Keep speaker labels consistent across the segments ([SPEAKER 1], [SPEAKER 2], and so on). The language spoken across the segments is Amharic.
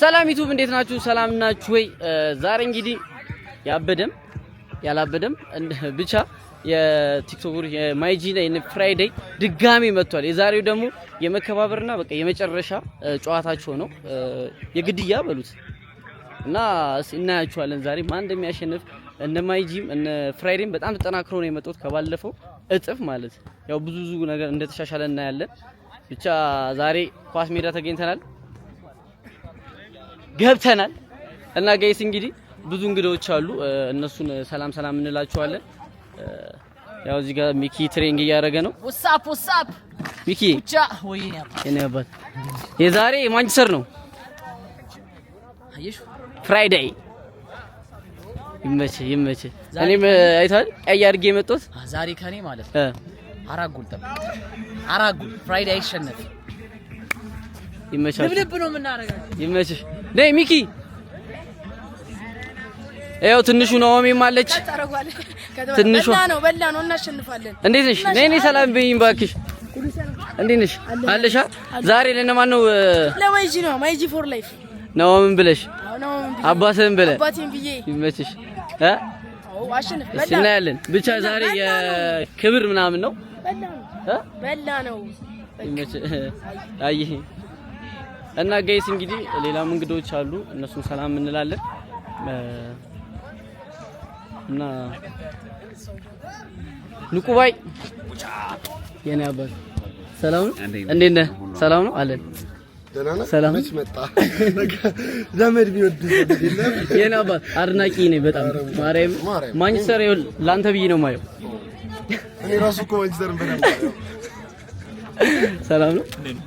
[SPEAKER 1] ሰላም ዩቲዩብ እንዴት ናችሁ? ሰላም ናችሁ ወይ? ዛሬ እንግዲህ ያበደም ያላበደም ብቻ የቲክቶክ የማይጂ ላይ ፍራይዴይ ድጋሚ መጥቷል። የዛሬው ደግሞ የመከባበርና በቃ የመጨረሻ ጨዋታቸው ነው የግድያ በሉት እና እናያችኋለን ዛሬ ማን እንደሚያሸንፍ። እነ ማይጂም እነ ፍራይዴም በጣም ተጠናክሮ ነው የመጡት ከባለፈው እጥፍ ማለት ያው ብዙ ነገር እንደተሻሻለ እናያለን። ብቻ ዛሬ ኳስ ሜዳ ተገኝተናል ገብተናል እና ጋይስ እንግዲህ ብዙ እንግዶች አሉ እነሱን ሰላም እንላቸዋለን። ያው እዚህ ጋር ሚኪ ትሬኒንግ እያደረገ ነው። ወሳፕ ሚኪ ብቻ ወይኔ አባት የዛሬ ማንቸስተር ነው አይሽ ፍራይዴይ ይመች እኔም አይታል አያርጌ የመጣሁት
[SPEAKER 2] ዛሬ ከኔ ማለት አራት ጎል ፍራይዴይ አይሸነፍ
[SPEAKER 1] ይመቻል።
[SPEAKER 2] ልብ ነው የምናረጋው።
[SPEAKER 1] ይመችሽ ነይ ሚኪ። ያው ትንሹ ናኦሚም አለች። ትንሹ
[SPEAKER 2] በላ ነው እናሸንፋለን።
[SPEAKER 1] እንዴት ነሽ? ነይ ሰላም በይኝ እባክሽ። እንዴት ነሽ? አለሻ ዛሬ ለነማን ነው?
[SPEAKER 2] ለማይጂ ነው። ማይጂ ፎር ላይፍ
[SPEAKER 1] ነው። ምን ብለሽ? አባትህን ብለህ
[SPEAKER 2] አባቴን ብዬ
[SPEAKER 1] ይመችሽ።
[SPEAKER 2] አሸንፍ
[SPEAKER 1] በላ እናያለን። ብቻ ዛሬ የክብር ምናምን ነው።
[SPEAKER 2] በላ ነው
[SPEAKER 1] ይመችሽ። አይ እና ጋይስ እንግዲህ ሌላም እንግዶች አሉ እነሱን ሰላም እንላለን እና ንቁባይ የኔ አባት ሰላም ነው። እንዴት ነህ? ሰላም ነው አለን። ሰላም ነች መጣ ዘመድ ቢወድ ይደለም የኔ አባት አድናቂ ነኝ በጣም ማርያም ማንቸስተር ላንተ ብዬ ነው ማየው።
[SPEAKER 3] እኔ ራሱ እኮ ማንቸስተርን በደንብ አየው።
[SPEAKER 1] ሰላም ነው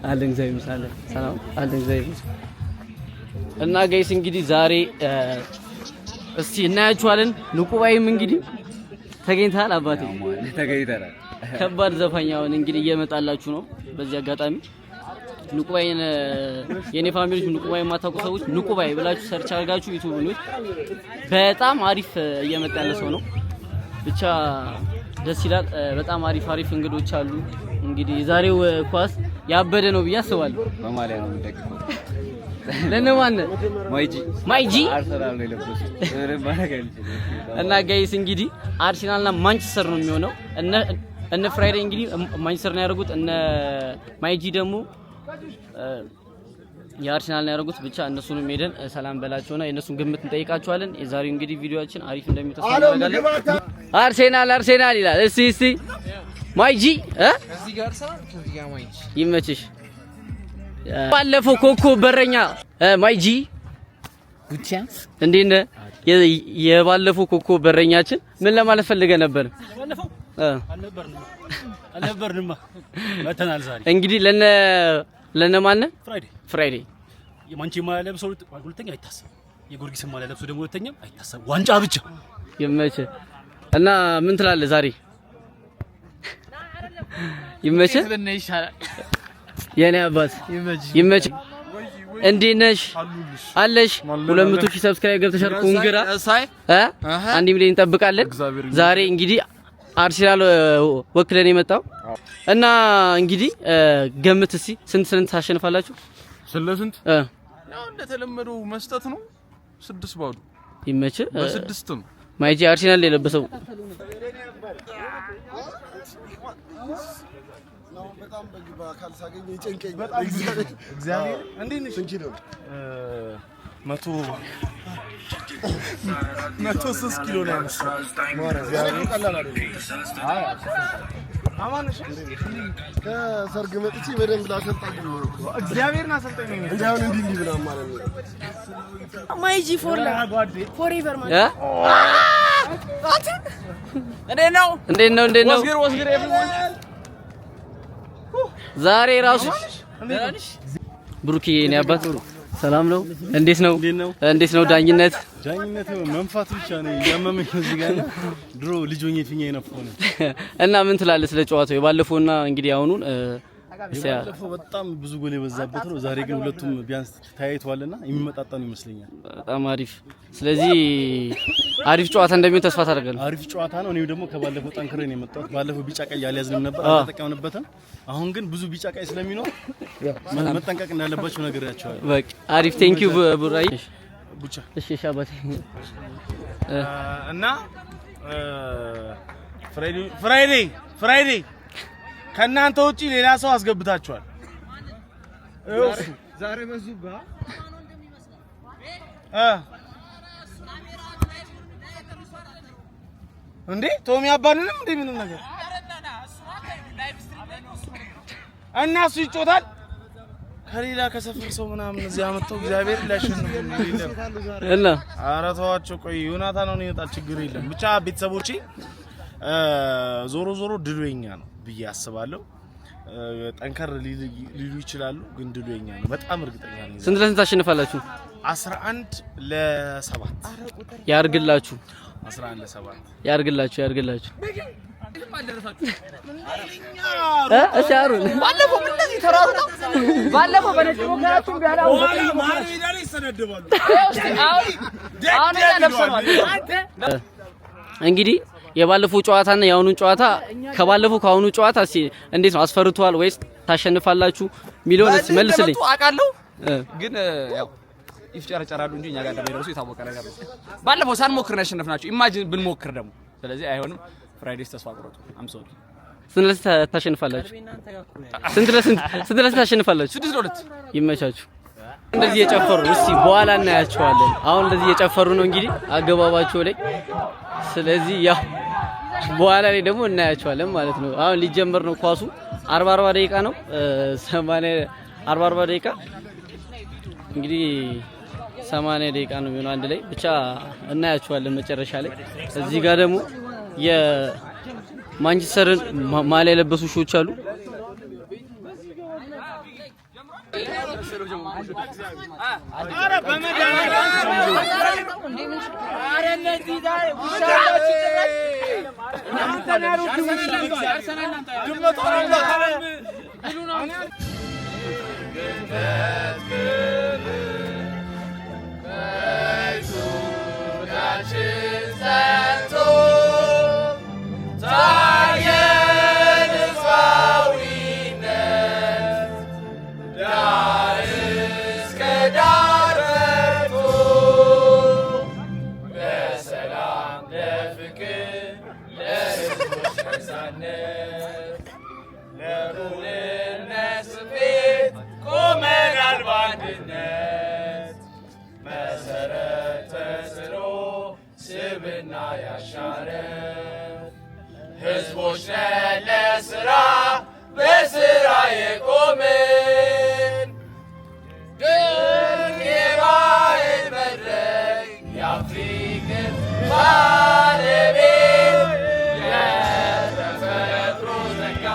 [SPEAKER 1] አለን። እግዚአብሔር ይመስገን ሰላም አለን። እግዚአብሔር ይመስገን እና ጋይስ እንግዲህ ዛሬ እስቲ እናያችኋለን። ንቁባይም እንግዲህ ተገኝተሃል አባቴ
[SPEAKER 4] ተገኝተናል።
[SPEAKER 1] ከባድ ዘፋኛውን እንግዲህ እየመጣላችሁ ነው። በዚህ አጋጣሚ ንቁባይን የኔ ፋሚሊዎች ንቁባይ የማታውቁ ሰዎች ንቁባይ ብላችሁ ሰርች አድርጋችሁ ዩቲዩብ ነው በጣም አሪፍ እየመጣ ያለ ሰው ነው። ብቻ ደስ ይላል። በጣም አሪፍ እንግዶች አሉ። እንግዲህ ዛሬው ኳስ ያበደ ነው ብዬ አስባለሁ።
[SPEAKER 4] በማሊያ ነው የምንደግፈው።
[SPEAKER 1] ለነማን? ማይጂ
[SPEAKER 4] አርሰናል ነው የለበሱት
[SPEAKER 1] እና ጋይስ እንግዲህ አርሰናልና ማንቸስተር ነው የሚሆነው። እነ ፍራይዴይ እንግዲህ ማንቸስተር ነው ያደረጉት። እነ ማይጂ ደግሞ የአርሰናል ነው ያደረጉት። ብቻ እነሱንም ሄደን ሰላም በላቸውና የእነሱን ግምት እንጠይቃቸዋለን። የዛሬው እንግዲህ ቪዲዮአችን አሪፍ እንደሚተስፋ እናደርጋለን። አርሰናል ይላል። እስቲ ማይጂ
[SPEAKER 2] እዚህ ጋር አርሰናል ከዚህ ጋር ማይጂ
[SPEAKER 1] ይመችሽ። ባለፈው ኮከብ በረኛ ማይጂ
[SPEAKER 2] ጉቻንስ
[SPEAKER 1] እንዴት ነህ? የባለፈው ኮከብ በረኛችን ምን ለማለት ፈልገህ ነበር?
[SPEAKER 5] ባለፈው አልነበርንማ መተናል ዛሬ
[SPEAKER 1] እንግዲህ ለነማን ፍራይዴይ
[SPEAKER 5] የማንቼ ማሊያ ለብሰው ሁለተኛ አይታሰብ፣ የጊዮርጊስ ማሊያ ለብሰው ደግሞ ሁለተኛ አይታሰብ፣ ዋንጫ ብቻ
[SPEAKER 1] ይመችህ እና ምን ትላለህ ዛሬ? ይመችህ የኔ አባት ይመችህ። እንዴት ነሽ? አለሽ 200,000 ሰብስክራይብ ገብተሻል። ኮንግራ 1 ሚሊዮን እንጠብቃለን። ዛሬ እንግዲህ አርሰናል ወክለን የመጣው እና እንግዲህ ገምት እስቲ ስንት ታሸንፋላችሁ?
[SPEAKER 3] ስለስንት ያው እንደተለመደው መስጠት ነው። 6 ባዶ
[SPEAKER 1] ይመችህ።
[SPEAKER 3] በ6 ነው
[SPEAKER 1] ማይጂ አርሰናል የለበሰው
[SPEAKER 3] በጣም በአካል ሳገኝ ይጨንቀኛል።
[SPEAKER 4] እግዚአብሔር
[SPEAKER 3] እንዴት ነሽ? እንጂ ነው
[SPEAKER 4] 103 ኪሎ ነው ያነሳው።
[SPEAKER 3] እግዚአብሔር ቀላል አይደለም። አማንሽ ከሰርግ መጥቼ በደንብ ላሰልጣኝ ነው።
[SPEAKER 4] እግዚአብሔርን አሰልጣኝ ነው
[SPEAKER 3] እንዳውን እንዲህ ብላ ማለት ነው።
[SPEAKER 2] ማይጂ ፎር ፎሬቨር ማለት
[SPEAKER 1] እንዴት ነው
[SPEAKER 4] ወስግር
[SPEAKER 1] ዛሬ ራሱ ብሩክ የኔ አባት ሰላም ነው። እንዴት ነው ዳኝነት
[SPEAKER 4] መንፋት ብቻ ነው ያመመኝ እዚህ ጋር ድሮ ልጅ ሆኜ ፊኛ ይነፋው ነው።
[SPEAKER 1] እና ምን ትላለህ ስለ ጨዋታው የባለፈውና እንግዲህ አሁኑን
[SPEAKER 4] ባለፈው በጣም ብዙ ጎል የበዛበት ነው። ዛሬ ግን ሁለቱም ቢያንስ ተያይተዋልና የሚመጣጣኑ ይመስለኛል።
[SPEAKER 1] በጣም አሪፍ። ስለዚህ አሪፍ ጨዋታ እንደሚሆን ተስፋ ታደርጋለህ?
[SPEAKER 4] አሪፍ ጨዋታ ነው። እኔም ደግሞ ከባለፈው ጠንክሬ ነው የመጣሁት። ባለፈው ቢጫ ቀይ ያልያዝንም ነበር አልተጠቀምንበትም። አሁን ግን ብዙ ቢጫ ቀይ ስለሚኖር መጠንቀቅ እንዳለባቸው ነግሬያቸዋለሁ። በቃ
[SPEAKER 1] አሪፍ። ቴንክ ዩ ቡራይ
[SPEAKER 4] ቡቻ።
[SPEAKER 1] እሺ ሻባቴ
[SPEAKER 3] እና ፍራይዴ ከእናንተ ውጪ ሌላ ሰው አስገብታችኋል።
[SPEAKER 4] ዛሬ መዙባ
[SPEAKER 3] እንዴ ቶሚ አባንንም እንዴ ምን ነገር እና እሱ ይጮታል ከሌላ ከሰፈር ሰው ምናምን እዚህ አመጣው እግዚአብሔር ሊያሸንፍ
[SPEAKER 1] እና
[SPEAKER 3] ኧረ ተዋቸው። ቆይ ዮናታን ነው ይወጣል፣ ችግር የለም። ብቻ ቤተሰቦቼ ዞሮ ዞሮ ድሉ የኛ ነው ብዬ አስባለሁ። ጠንከር ሊሉ ይችላሉ፣ ግን ድሉ የኛ ነው በጣም እርግጠኛ ነኝ።
[SPEAKER 1] ስንት ለስንት ታሸንፋላችሁ?
[SPEAKER 3] 11-7
[SPEAKER 1] ያርግላችሁ።
[SPEAKER 3] 11-7
[SPEAKER 1] ያርግላችሁ። እሺ አሩን
[SPEAKER 2] ባለፈው እንደዚህ ተራሩጣው ባለፈው በነጭ ሞከራችሁ ቢያላው
[SPEAKER 3] ማር ሜዳ ላይ ይሰነደባሉ።
[SPEAKER 2] አሁን ያነብሰማል።
[SPEAKER 1] እንግዲህ የባለፈው ጨዋታና የአሁኑን ጨዋታ ከባለፈው ከአሁኑ ጨዋታ እስኪ እንዴት ነው? አስፈርቷል ወይስ ታሸንፋላችሁ ሚሊዮን መልስልኝ።
[SPEAKER 6] አውቃለሁ ግን ያው ይፍጨረጨራሉ እንጂ እኛ ጋር እንደሚደርሱ የታወቀ ነገር ነው። ባለፈው ሳንሞክር ነው ያሸነፍናችሁ። ኢማጂን ብንሞክር ደግሞ ስለዚህ አይሆንም። ፍራይዴስ ተስፋ ቆረጡ። አም ሶሪ።
[SPEAKER 1] ስንት ለስንት ታሸንፋላችሁ? ስንት ለስንት ታሸንፋላችሁ?
[SPEAKER 6] 6-2
[SPEAKER 1] ይመቻችሁ። እንደዚህ እየጨፈሩ ነው። እስቲ በኋላ እናያቸዋለን። አሁን እንደዚህ እየጨፈሩ ነው እንግዲህ አገባባቸው ላይ። ስለዚህ ያው በኋላ ላይ ደግሞ እናያቸዋለን ማለት ነው። አሁን ሊጀመር ነው ኳሱ 40 ደቂቃ ነው 40 ደቂቃ እንግዲህ 80 ደቂቃ ነው የሚሆነው አንድ ላይ ብቻ እናያቸዋለን መጨረሻ ላይ። እዚህ ጋር ደግሞ የማንቸስተርን ማሊያ የለበሱ ሾች አሉ።
[SPEAKER 7] ህዝቦች ለስራ በስራ የቆምን ድንቅ የባህል መድረክ የአፍሪካን ባለቤት የተፈጥሮ ጸጋ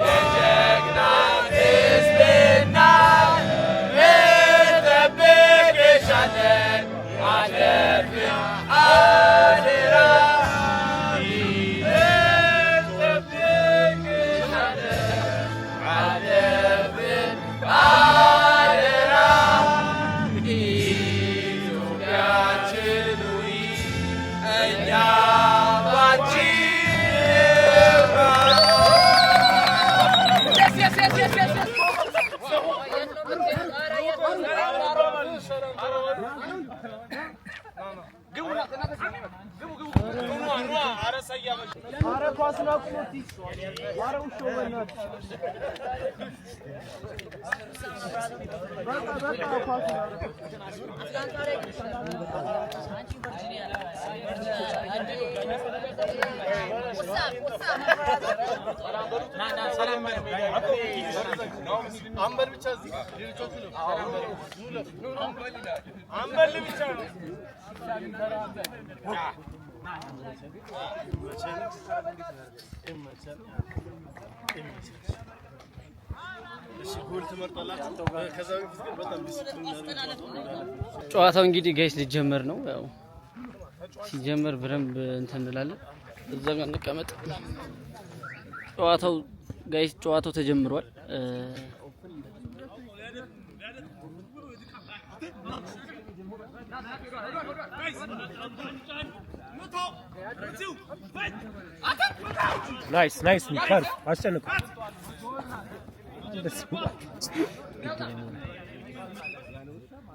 [SPEAKER 7] የጀግና ሕዝብና እንጠብቅሻለን አለብን አደራ
[SPEAKER 1] ጨዋታው እንግዲህ ጋይስ ሊጀመር ነው። ያው ሲጀመር በደንብ እንትን እንላለን። እዛ ጋር እንቀመጥ። ጨዋታው ጋይስ ጨዋታው ተጀምሯል።
[SPEAKER 8] ናይስ ናይስ ሚካር አስጨንቁ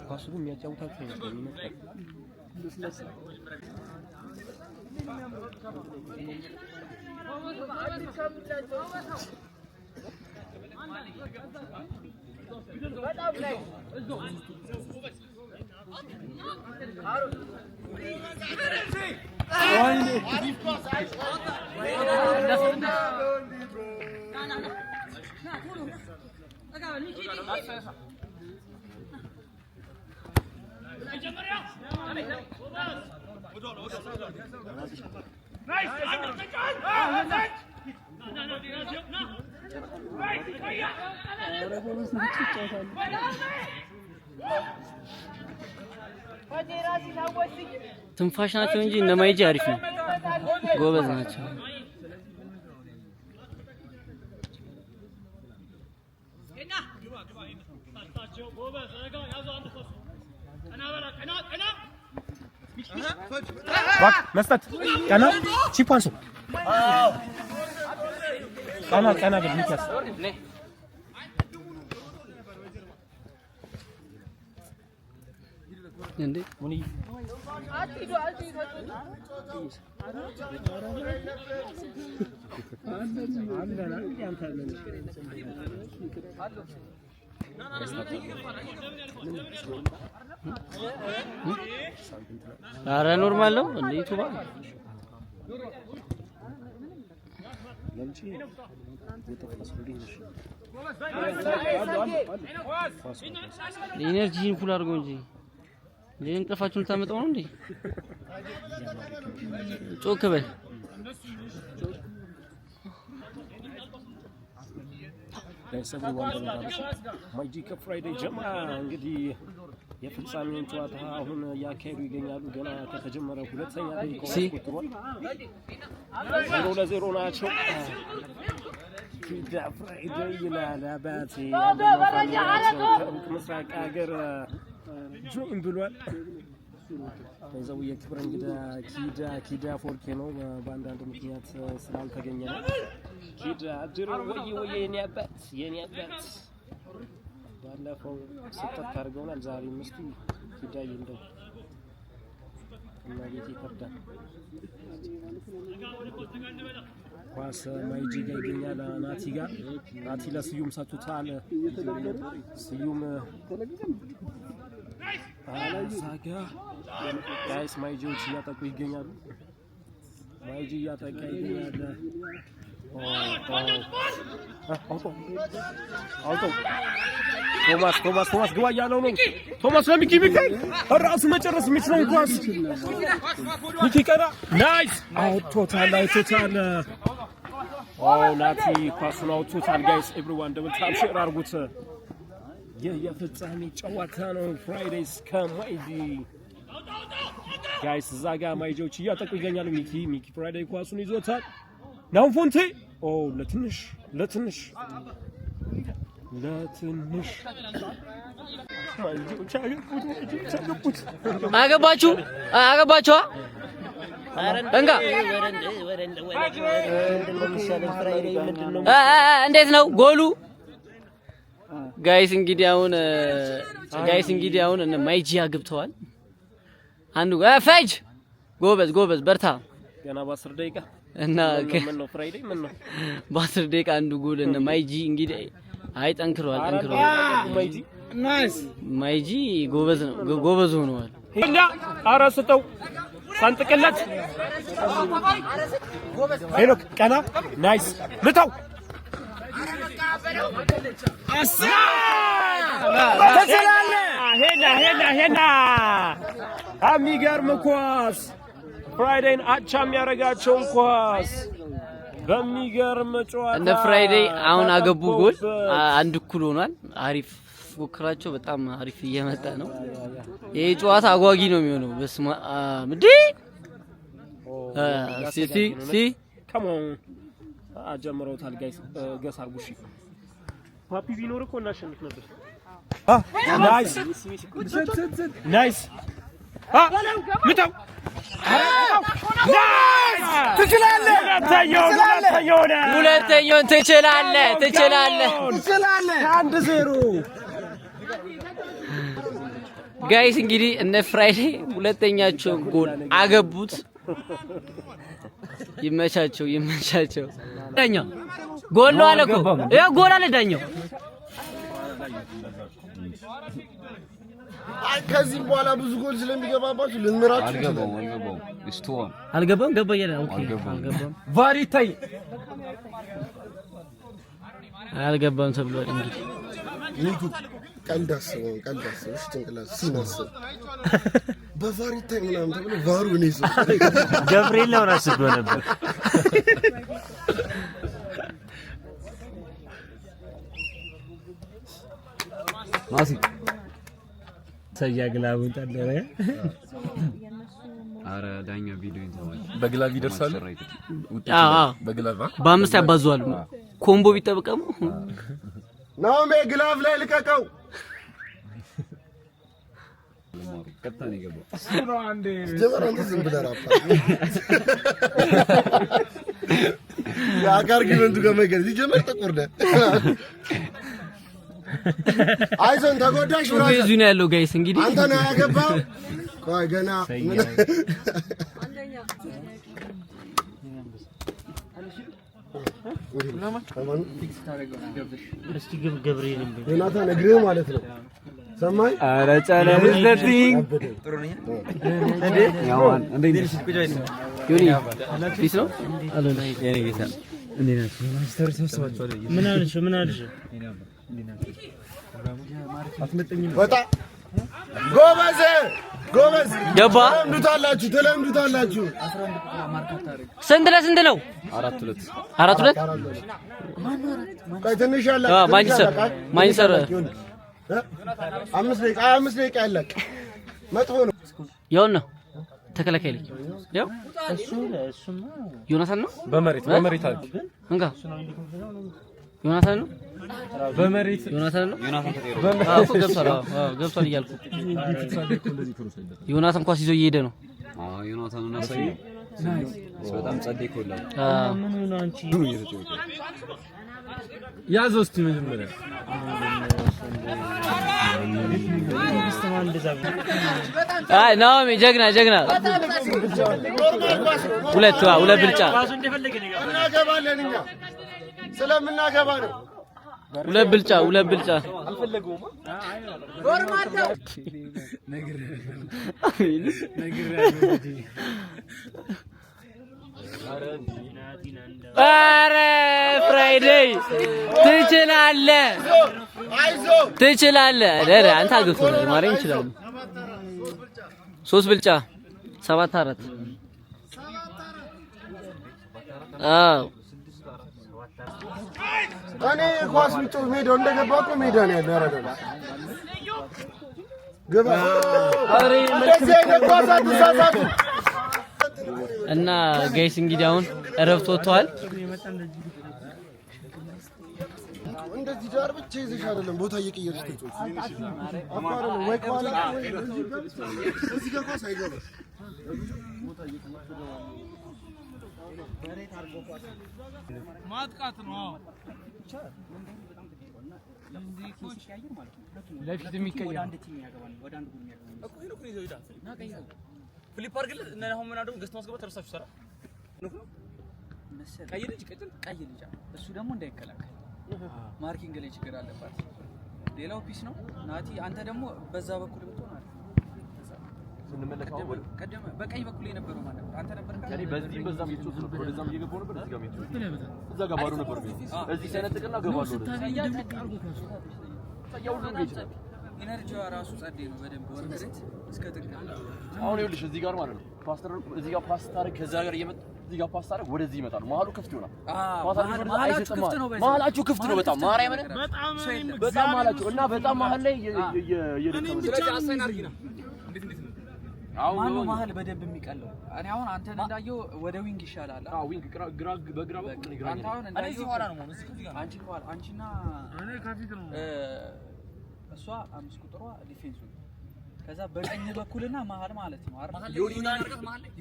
[SPEAKER 8] ኳሱ የሚያጫውታቸው ነው።
[SPEAKER 1] ትንፋሽ ናቸው እንጂ እነ ማይጂ አሪፍ ነው፣ ጎበዝ ናቸው።
[SPEAKER 8] ባክ መስጠት ቀና ቺፓንሶ ቀና በሚካስ
[SPEAKER 1] እንዴ
[SPEAKER 2] ሙኒ
[SPEAKER 1] አረ ኖርማል ነው እንዴ ዩቲዩብ ኢነርጂን ፉል አድርጎ እንጂ እንቅልፋችሁን ታመጣው ነው እንዴ? ጮክ በል
[SPEAKER 8] ለሰብሩ ወንደላሽ ማይጂ ከፍራይዴይ ጀማ እንግዲህ የፍጻሜውን ጨዋታ አሁን ያካሄዱ ይገኛሉ። ገና ከተጀመረ ሁለተኛ ደቂቃ ቆጥሯል። 0-0 ናቸው። ኪዳ ፍራይዴይ ይላል አባቴ ምስራቅ ሀገር ጆይን ብሏል። ከዛው የክብር እንግዳ ኪዳ ፎርኬ ነው። በአንዳንድ ምክንያት ስላልተገኘ ነው። ኪዳ ድሮ ወይ የኔ አባት ባለፈው ስጠት አድርገውናል። ዛሬ ምስቱ ኪዳ ይንደው እና ቤት ይከብዳል። ኳስ ማይጂ ጋር ይገኛል። ናቲ ለስዩም ሰጥቶታል። ስዩም ሳጋ ጋይስ ማይጂዎች እያጠቁ ይገኛሉ። ማይጂ እያጠቃ ይገኛል። አውቶ ቶማስ ግባ እያለው ነው። ቶማስ ለሚኪ ሚካኤል ራሱ መጨረስ የሚችለው ኳስ ሚኪ ቀና ናይስ አውቶታል። ናቲ ኳሱን አውቶታል። ጋይስ ኤቭሪዋን ደብል ታፕ ሼር አድርጉት። የፍጻሜ ጨዋታ ነው። ፍራይዴይስ ከማይጂ ጋይስ እዛ ጋር ማይጂዎች እያጠቁ ይገኛሉ። ሚኪ ፍራይዴይ ኳሱን ይዞታል። ናው ፎንቴ ለትንሽ ማይጂዎች አገቡት።
[SPEAKER 1] አገባችሁ እንጋ እንዴት ነው ጎሉ? ጋይስ እንግዲህ አሁን እነ ማይጂ አግብተዋል። አንዱ ፈጅ ጎበዝ በርታ።
[SPEAKER 8] ገና በ10 ደቂቃ
[SPEAKER 1] እና
[SPEAKER 8] ምን ነው ፍራይዴይ ምን ነው
[SPEAKER 1] በ10 ደቂቃ አንዱ ጎል እነ ማይጂ እንግዲህ አይ ጠንክረዋል። ማይጂ ጎበዝ ሆነዋል።
[SPEAKER 8] እና አራስተው ሳንጥቀለት ሄኖክ ቀና ናይስ ልታው ሄና የሚገርም ኳስ ፍራይዴይን አቻ የሚያደርጋቸውን ኳስ በሚገርም ጨዋታ
[SPEAKER 1] እነ ፍራይዴይ አሁን አገቡ ጎል አንድ እኩል ሆኗል። አሪፍ ፉክራቸው በጣም አሪፍ እየመጣ ነው። ይሄ ጨዋታ አጓጊ ነው የሚሆነው። በስማ ምዲ ሲ
[SPEAKER 8] አጀምረውታል ጋይስ ገስ አርጉ እሺ ፓፒ ቢኖር እኮ እናሸንፍ ነበር ናይስ ናይስ ምታው ትችላለህ
[SPEAKER 1] ሁለተኛውን ትችላለህ
[SPEAKER 8] 1-0
[SPEAKER 1] ጋይስ እንግዲህ እነ ፍራይዴ ሁለተኛቸው ጎል አገቡት ይመቻቸው ዳኛው ጎል ነው አለ እኮ ይሄ ጎል አለ ዳኛው
[SPEAKER 3] ከዚህ በኋላ ብዙ ጎል ስለሚገባባችሁ ልንራችሁ
[SPEAKER 1] አልገባም ገባ ይላል ኦኬ አልገባም
[SPEAKER 8] ቫሪታይ
[SPEAKER 1] አልገባም ተብሏል እንግዲህ
[SPEAKER 3] ቀልዳስበው እሺ ጭንቅላት ሲናስብ በቫሪታይ ምናምን ተብሎ ቫሩ ነው ይሰው
[SPEAKER 8] ገብርኤል ነው አስቦ ነበር
[SPEAKER 9] ማሲ
[SPEAKER 8] ሰያግላውን ተደረ
[SPEAKER 9] አረ ዳኛ ቪዲዮ ይዘዋል
[SPEAKER 6] በግላቭ ይደርሳል በግላቭ
[SPEAKER 1] በአምስት ያባዙዋል ኮምቦ ቢጠብቀሙ
[SPEAKER 3] ናውሜ ግላቭ ላይ ልቀቀው
[SPEAKER 9] ከተን ይገባው
[SPEAKER 3] ነው አንዴ ጀመራን ዝም ብለራፋ አርጊመንቱ ከመገዝ ይጀምር ተቆርደ አይዞን ተጎዳሽ ብራስ
[SPEAKER 1] ብዙ ነው ያለው ጋይስ እንግዲህ
[SPEAKER 3] አንተ ነው ያገባው ቆይ ገና
[SPEAKER 8] ገብርኤል
[SPEAKER 3] ዮናታን እግርህ ማለት ነው ሰማይ
[SPEAKER 9] አረ ቻሌንጅ ለቲንግ ጥሩ ነኝ እንዴ ያዋን እንዴ
[SPEAKER 1] ዮኒ ፊስ ነው አለና
[SPEAKER 9] የኔ ጌታ እንዴ ነው ማስተር ተሰባቷል
[SPEAKER 8] ምን አልሽ
[SPEAKER 3] ወጣ ጎበዝ
[SPEAKER 1] ገባ
[SPEAKER 3] ተለምዱታላችሁ
[SPEAKER 1] ስንት ለስንት ነው 4-2
[SPEAKER 3] ቆይ ትንሽ ያለ
[SPEAKER 1] ማንቸስተር
[SPEAKER 3] 5 ደቂቃ ያለቅ መጥፎ ነው
[SPEAKER 1] ያውና ተከላካይ ልጅ ያው እሱማ ዮናታን ነው
[SPEAKER 8] በመሬት አለ
[SPEAKER 1] እንጋ ዮናታን ነው
[SPEAKER 8] በመሬት
[SPEAKER 1] ዮናታን ገብቷል እያልኩ ዮናታን ኳስ ይዞ እየሄደ ነው
[SPEAKER 9] ዮናታን እና ሳይ በጣም ጸደይ ኮላ
[SPEAKER 8] ምን ነው አንቺ ያዘው እስቲ መጀመሪያ
[SPEAKER 1] አይ ናኦሚ ጀግና ሁለት ብልጫ
[SPEAKER 3] እናገባለን እኛ ስለምናገባ ነው
[SPEAKER 1] ሁለት ብልጫ
[SPEAKER 2] አልፈለገውማ
[SPEAKER 1] አረ ፍራይዴይ ትችላለህ ደረ አንተ አግብቶ ማረኝ ይችላል 3 ብልጫ 7-4 አዎ
[SPEAKER 3] እኔ ኳስ ምጮህ ሜዳው እንደገባ እኮ ሜዳ ነው ያለው ያረጋል ገባ አሬ መልክ
[SPEAKER 1] እና ጋይስ እንግዲህ አሁን እረፍት ወጥቷል
[SPEAKER 3] እንደዚህ ዳር ብቻ ይዘሽ አይደለም ቦታ እየቀየርሽ ትጮህ አፋር ነው ወይ ኳላ እዚህ ጋር ኳስ አይገባም ቦታ እየቀየርሽ
[SPEAKER 7] ማጥቃት ነው
[SPEAKER 2] ለፊት የሚቀየር አንድ ቲም ያገባል ወደ አንድ ጎል ያገባል እኮ ይሄ ነው ይዘው ይዳል እና ቀይዘው ፍሊፕ አርግል እና አሁን ምን አደረጉ ገስት ማስገባት ተረሳችሁ ሰራ መሰለኝ ቀይ ልጅ እሱ ደግሞ እንዳይከላከል ማርኪንግ ላይ ችግር አለባት ሌላው ፒስ ነው ናቲ አንተ ደግሞ በዛ በኩል ብትሆን አለ
[SPEAKER 4] ስንመለከው
[SPEAKER 2] ቀደም በቀይ በኩል የነበረው ማለት አንተ ነበር
[SPEAKER 4] ከኔ በዚህ በዛም እየተወሰነ ነበር ወደዛም እየገባው ነበር እዚህ ጋር ነው እዛ ጋር ባዶ ነበር እዚህ ሰነጥቅና ገባሉ
[SPEAKER 2] ኢነርጂዋ ራሱ ጸዴ ነው በደንብ ወርደት እስከ ጥግ
[SPEAKER 4] አሁን ይኸውልሽ እዚህ ጋር ማለት ነው ፓስተር እዚህ ጋር ፓስተር ከዛ ጋር እየመጣ እዚህ ጋር ፓስተር ወደዚህ ይመጣል መሀሉ ክፍት ይሆናል መሀላችሁ ክፍት ነው በጣም ማርያምን በጣም መሀላችሁ እና በጣም መሀል ላይ
[SPEAKER 2] ስለዚህ አሳይን አርጊና እንዴት ማነው መሀል በደንብ የሚቀለው? እኔ አሁን አንተን እንዳየው ወደ ዊንግ ይሻላል።
[SPEAKER 5] ዊንግ ግራ በግራ በኩል ይግራኝ።
[SPEAKER 2] አንተ አሁን እንዳየው ኋላ ነው ማለት ነው። አንቺ ኋላ አንቺና
[SPEAKER 3] እኔ ከፊት ነው።
[SPEAKER 2] እሷ 5 ቁጥሯ ዲፌንሱ ከዛ በቀኝ በኩልና መሀል ማለት ነው አይደል?
[SPEAKER 5] ዮኒና አርገህ መሀል ላይ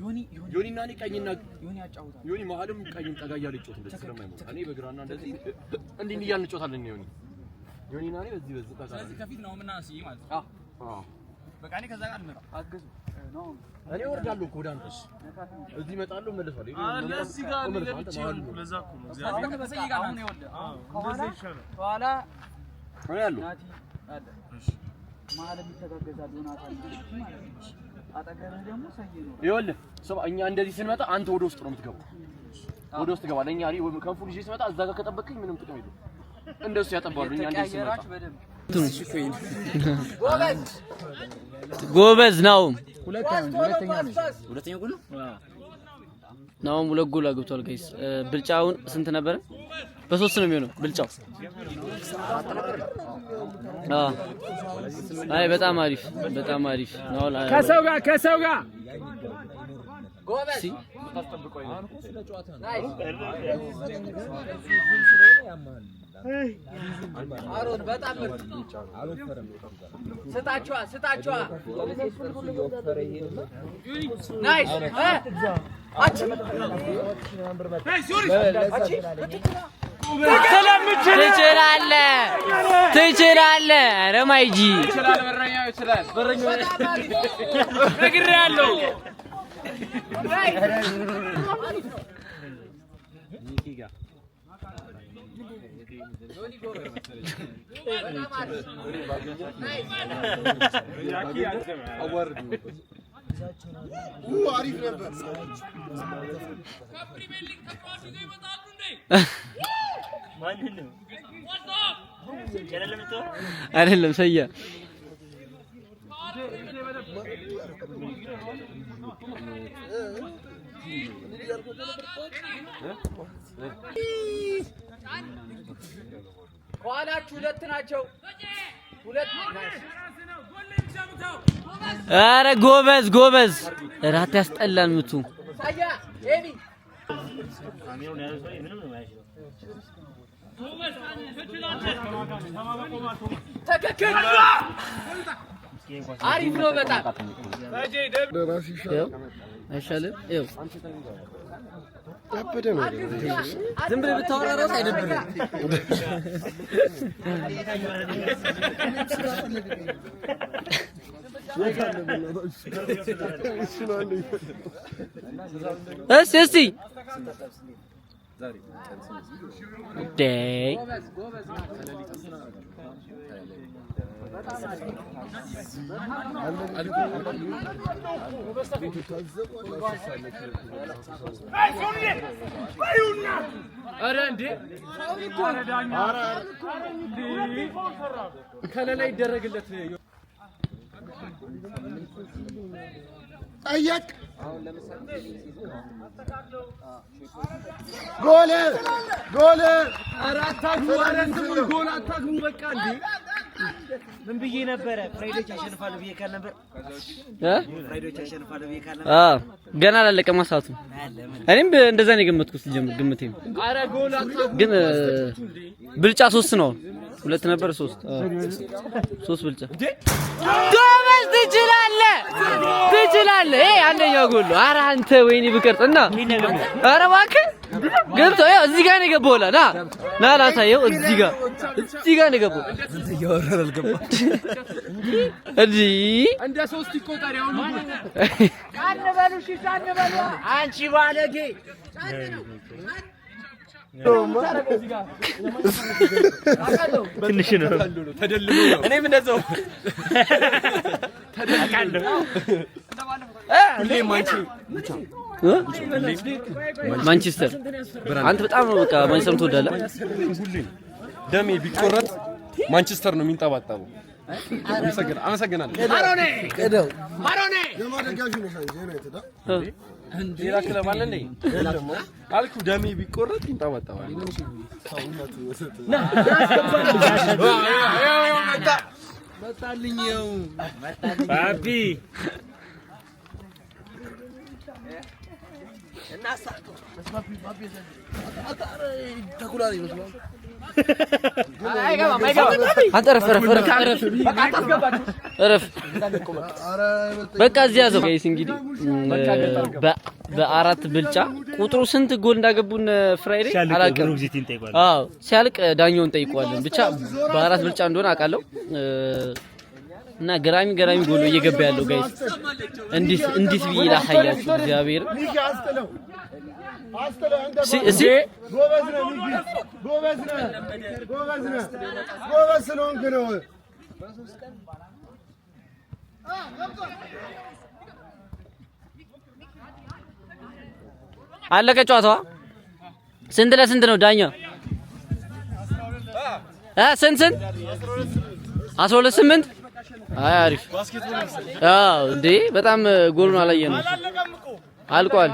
[SPEAKER 5] ዮኒና እኔ ቀኝና
[SPEAKER 2] ዮኒ ያጫውታል።
[SPEAKER 5] ዮኒ መሀልም ቀኝም ጠጋ እያለ ይጫወት እንደዚህ ስለማይሞት እኔ በግራና እንደዚህ እንዲህ እያልን እንጫወታለን። ዮኒና እኔ በዚህ ጠጋ
[SPEAKER 6] ስለዚህ ከፊት ነው ምናምን ማለት ነው።
[SPEAKER 5] አዎ
[SPEAKER 6] በቃ እኔ ከዛ ጋር ልመራ
[SPEAKER 2] አግዙ ነው።
[SPEAKER 5] እኔ ወርዳለሁ እኮ ወደ አንተስ እዚህ እመጣለሁ እመለሳለሁ።
[SPEAKER 3] ለዚህ ጋር ሊገብቼ ነው። ለዛ እኮ ነው እዚህ
[SPEAKER 2] አሁን በሰይ ጋር ነው ይወልደ ከኋላ ከኋላ
[SPEAKER 5] እኔ ያለው
[SPEAKER 2] ናቲ አለ። እሺ መሀል የሚተጋገዛል ዮናታን ማለት ነው። አጠገብህ ደግሞ ሰይ ነው።
[SPEAKER 5] ይኸውልህ ሰው እኛ እንደዚህ ስንመጣ አንተ ወደ ውስጥ ነው የምትገባው። ወደ ውስጥ ገባለህ። እኛ እኔ ከንፉ ልጅ ስመጣ እዛ ጋር ከጠበቅኝ ምንም ጥቅም የለውም። እንደሱ ያጠባሉ። እኛ እንደዚህ ስንመጣ
[SPEAKER 1] ጎበዝ ነው።
[SPEAKER 6] ሁለተኛ ጎል
[SPEAKER 1] ነው። ሁለት ጎል አግብቷል ጋይስ። ብልጫውን ስንት ነበረ? በ3 ነው የሚሆነው ብልጫው። አይ በጣም አሪፍ ነው።
[SPEAKER 7] ከሰው ጋር
[SPEAKER 2] ጎበዝ አሮን በጣም ምርጥ ስጣቸዋ ናይስ
[SPEAKER 1] ትችላለህ። ኧረ ማይጂ
[SPEAKER 7] ነግሬሃለሁ።
[SPEAKER 1] አይደለም ሰያ
[SPEAKER 2] ኋላችሁ ሁለት ናቸው።
[SPEAKER 1] ኧረ ጎበዝ እራት ያስጠላል ምቱ
[SPEAKER 2] ሳያ ኤቢ ትክክል አሪፍ ነው በጣም
[SPEAKER 1] አይሻልም? ይኸው
[SPEAKER 10] ያበደ ነው።
[SPEAKER 1] ዝም ብለህ ብታወራ እራሱ አይደብርም። እስቲ
[SPEAKER 7] ኧረ እንዴ ከለላ ይደረግለት
[SPEAKER 10] ጠየቅ ጎል
[SPEAKER 7] ኧረ አታግቡ ጎል አታግቡ በቃ እንዴ ምን ብዬ ነበረ ፍራይዶች ያሸንፋሉ ብዬ ካል ነበር ፍራይዶች ያሸንፋሉ ብዬ ካል ነበር
[SPEAKER 1] ገና አላለቀም ሰዓቱ እኔም እንደዛ ነው የገመትኩት ግምቴ
[SPEAKER 7] ኧረ ጎል አታግቡ
[SPEAKER 1] ግን ብልጫ 3 ነው 2 ነበር 3 ብልጫ ጎበዝ ትችላለህ ይሄ አንደኛው ጎል ነው ኧረ አንተ ወይኔ ብቀርጽና ኧረ እባክህ ገብቶ ያው እዚህ ጋር ነው የገባው ና ላሳየው እዚህ ጋር ነው የገባው
[SPEAKER 10] እያወራን አልገባ
[SPEAKER 1] እንዴ
[SPEAKER 7] እንደ 3 ይቆጠር ያው
[SPEAKER 2] ጫን በሉ
[SPEAKER 7] አንቺ ባለጌ
[SPEAKER 1] ትንሽ ነው
[SPEAKER 6] ተደልሎ እኔም እንደዛው
[SPEAKER 7] ተደልቃለሁ
[SPEAKER 1] ማንቸስተር አንተ በጣም በቃ ማንቸስተር ትወዳለህ።
[SPEAKER 10] ደሜ ቢቆረጥ ማንቸስተር ነው የሚንጠባጠበው። አመሰግናለሁ።
[SPEAKER 7] ማሮኔ
[SPEAKER 10] የማደጋጁ ነው ዩናይትድ
[SPEAKER 6] ሌላ ክለብ አለ እንዴ
[SPEAKER 10] አልኩ። ደሜ ቢቆረጥ ይንጠባጠባል።
[SPEAKER 7] መጣልኝ ባቢ
[SPEAKER 1] በቃ እዚህ ያዘው ጋይስ እንግዲህ በአራት ብልጫ ቁጥሩ ስንት ጎል እንዳገቡን ፍራይዴ አላውቅም። አዎ ሲያልቅ ዳኛውን ጠይቀዋለን። ብቻ በአራት ብልጫ እንደሆነ አውቃለሁ። እና ገራሚ ጎል እየገባ ያለው ጋይስ እንዲት ቢላ ሀያችሁ እግዚአብሔር እሺ ጎበዝ ስለሆንክ ነው። አለቀ ጨዋታዋ። ስንት ለስንት ነው ዳኛ? ስንት 12-8 አይ አሪፍ። አዎ እንዴ በጣም ጎሉን አላየነው። አልቋል።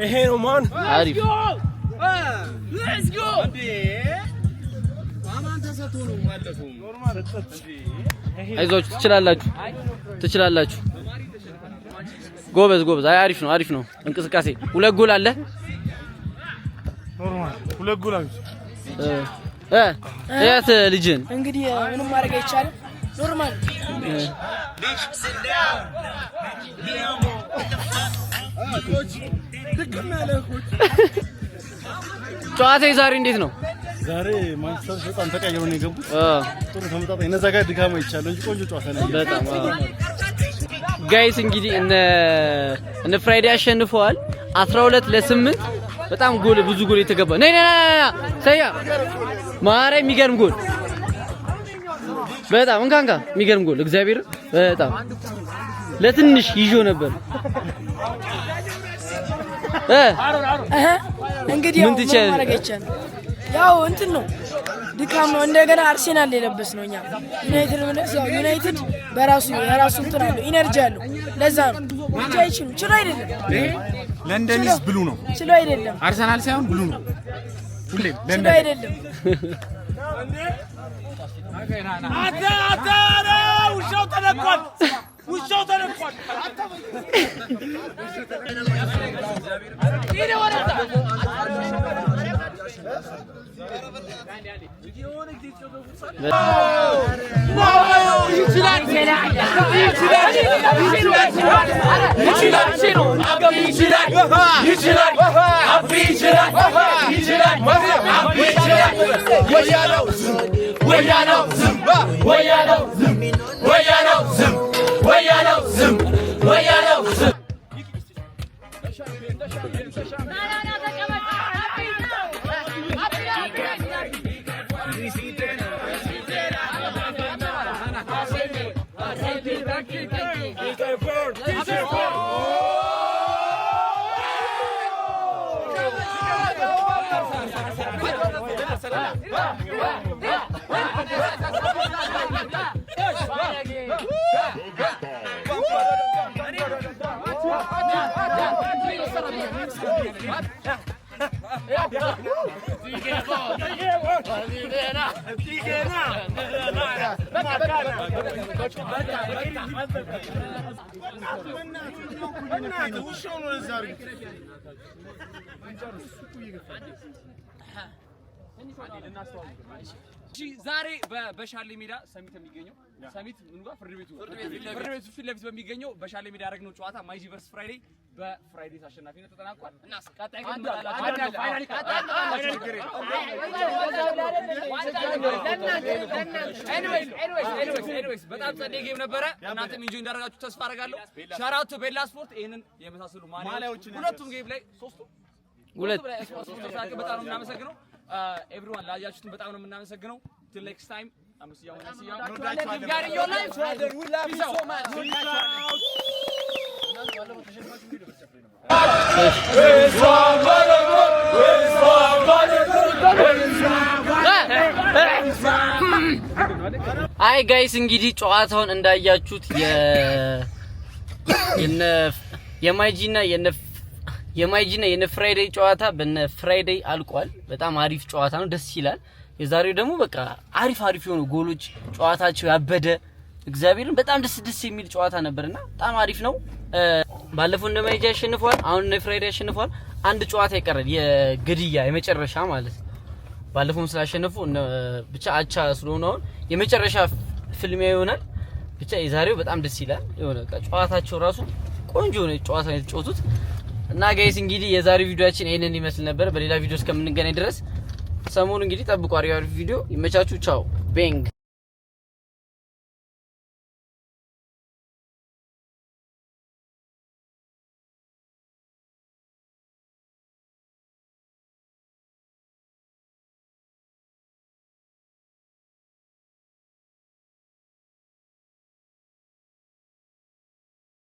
[SPEAKER 1] ይሄ ነው ማን አሪፍ ሌትስ ጎ እንዴ ማማን ተሰጥቶ ነው ማለፈው ኖርማል። አይዟችሁ ትችላላችሁ። ጎበዝ አይ አሪፍ ነው እንቅስቃሴ። 2 ጎል አለ
[SPEAKER 3] ኖርማል 2 ጎል አለ።
[SPEAKER 1] ያት ልጅን
[SPEAKER 11] እንግዲህ ምንም ማድረግ አይቻልም። ኖርማል
[SPEAKER 1] ጨዋታ ዛሬ እንዴት ነው?
[SPEAKER 4] ዛሬ ማንቸስተር በጣም ተቀይረው ነው የገቡት። ጥሩ ተመጣጣኝ እነዛ ጋር ድካማ ይቻላል እንጂ ቆንጆ ጨዋታ ነው
[SPEAKER 1] በጣም ጋይስ። እንግዲህ እነ ፍራይዴ አሸንፈዋል 12-8። በጣም ብዙ ጎል የተገባ ነይ ሰያ ማረ የሚገርም ጎል በጣም እንካንካ የሚገርም ጎል እግዚአብሔር በጣም ለትንሽ ይዞ ነበር።
[SPEAKER 11] እንግዲህ ምን ትችላለህ? ያው እንትን ነው ድካም ነው። እንደገና አርሴናል የለበስ ነው እኛ ዩናይትድ ምንስ ያው ዩናይትድ የራሱ እንትን አለው ኢነርጂ አለው። ለዛ ነው እንጂ አይችልም። ችሎ አይደለም
[SPEAKER 10] ለንደንስ ብሉ ነው
[SPEAKER 11] ችሎ አይደለም።
[SPEAKER 10] አርሰናል ሳይሆን ብሉ ነው ሁሌም
[SPEAKER 11] ችሎ አይደለም።
[SPEAKER 7] አታ ውሻው ተለቋል።
[SPEAKER 6] ዛሬ በሻሌ ሜዳ ሰሚት የሚገኘው ሰሚት ምን ጋር ፍርድ ቤቱ ፊት ለፊት በሚገኘው በሻሌ ሜዳ ያደረግነው ጨዋታ ማይጂ ቨርስ ፍራይዴ በፍራይዴ አሸናፊነት ተጠናቋል። እና ቀጣይ ግን ኤኒዌይስ በጣም ጸዴ ጌም ነበረ። እናንተም ኢንጆይ እንዳደረጋችሁ ተስፋ አደርጋለሁ። ሻውት አውት ቱ ቤላ ስፖርት ይሄንን የመሳሰሉ ማሊያዎች ሁለቱም ጌም ላይ ሁለት በጣም ነው የምናመሰግነው። ኤቭሪዋን ላያችሁትን በጣም ነው የምናመሰግነው። till next time I'm see you got in your life brother we love you so much
[SPEAKER 1] አይ ጋይስ እንግዲህ ጨዋታውን እንዳያችሁት የማይጂና የነ ፍራይዴ ጨዋታ በነ ፍራይዴ አልቋል። በጣም አሪፍ ጨዋታ ነው፣ ደስ ይላል። የዛሬው ደግሞ በቃ አሪፍ የሆኑ ጎሎች ጨዋታቸው ያበደ እግዚአብሔርን በጣም ደስ የሚል ጨዋታ ነበርና በጣም አሪፍ ነው። ባለፈው እንደማይጂ ያሸንፏል። አሁን እነ ፍራይዴ ያሸንፏል። አንድ ጨዋታ ይቀራል የግድያ የመጨረሻ ማለት ባለፈው ስላሸነፉ ብቻ አቻ ስለሆነ አሁን የመጨረሻ ፍልሚያ ይሆናል። ብቻ የዛሬው በጣም ደስ ይላል። የሆነ ጨዋታቸው ራሱ ቆንጆ ነው ጨዋታ የተጫወቱት እና ጋይስ እንግዲህ የዛሬው ቪዲዮአችን ይሄንን ይመስል ነበር። በሌላ ቪዲዮ እስከምንገናኝ ድረስ ሰሞኑን እንግዲህ ጠብቁ አሪፍ ቪዲዮ። ይመቻችሁ። ቻው ቤንግ